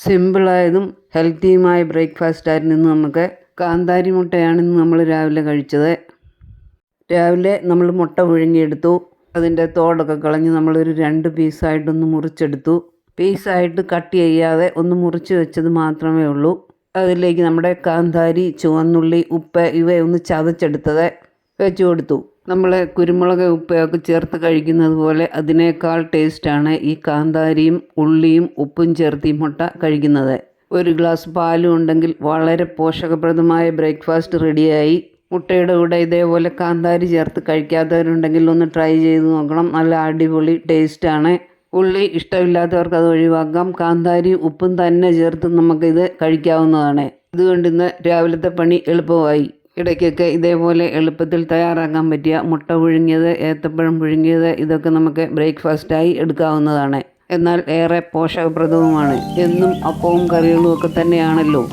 സിമ്പിളായതും ഹെൽത്തിയുമായ ബ്രേക്ക്ഫാസ്റ്റായിരുന്നു ഇന്ന് നമുക്ക്. കാന്താരി മുട്ടയാണ് ഇന്ന് നമ്മൾ രാവിലെ കഴിച്ചത്. രാവിലെ നമ്മൾ മുട്ട പുഴുങ്ങിയെടുത്തു. അതിൻ്റെ തോടൊക്കെ കളഞ്ഞ് നമ്മളൊരു 2 പീസായിട്ടൊന്ന് മുറിച്ചെടുത്തു. പീസായിട്ട് കട്ട് ചെയ്യാതെ ഒന്ന് മുറിച്ച് വെച്ചത് മാത്രമേ ഉള്ളൂ. അതിലേക്ക് നമ്മുടെ കാന്താരി, ചുവന്നുള്ളി, ഉപ്പ് ഇവയൊന്ന് ചതച്ചെടുത്തത് വെച്ച് കൊടുത്തു. നമ്മൾ കുരുമുളക് ഉപ്പൊക്കെ ചേർത്ത് കഴിക്കുന്നത് പോലെ അതിനേക്കാൾ ടേസ്റ്റാണ് ഈ കാന്താരിയും ഉള്ളിയും ഉപ്പും ചേർത്ത് ഈ മുട്ട കഴിക്കുന്നത്. 1 ഗ്ലാസ് പാലും ഉണ്ടെങ്കിൽ വളരെ പോഷകപ്രദമായ ബ്രേക്ക്ഫാസ്റ്റ് റെഡിയായി. മുട്ടയുടെ കൂടെ ഇതേപോലെ കാന്താരി ചേർത്ത് കഴിക്കാത്തവരുണ്ടെങ്കിൽ ഒന്ന് ട്രൈ ചെയ്ത് നോക്കണം. നല്ല അടിപൊളി ടേസ്റ്റാണ്. ഉള്ളി ഇഷ്ടമില്ലാത്തവർക്ക് അത് ഒഴിവാക്കാം. കാന്താരി ഉപ്പും തന്നെ ചേർത്ത് നമുക്കിത് കഴിക്കാവുന്നതാണ്. ഇതുകൊണ്ട് ഇന്ന് രാവിലത്തെ പണി എളുപ്പമായി. ഇടയ്ക്കൊക്കെ ഇതേപോലെ എളുപ്പത്തിൽ തയ്യാറാക്കാൻ പറ്റിയ മുട്ട പുഴുങ്ങിയത്, ഏത്തപ്പഴം പുഴുങ്ങിയത് ഇതൊക്കെ നമുക്ക് ബ്രേക്ക്ഫാസ്റ്റായി എടുക്കാവുന്നതാണ്. എന്നാൽ ഏറെ പോഷകപ്രദവുമാണ്. എന്നും അപ്പവും കറികളും ഒക്കെ തന്നെയാണല്ലോ.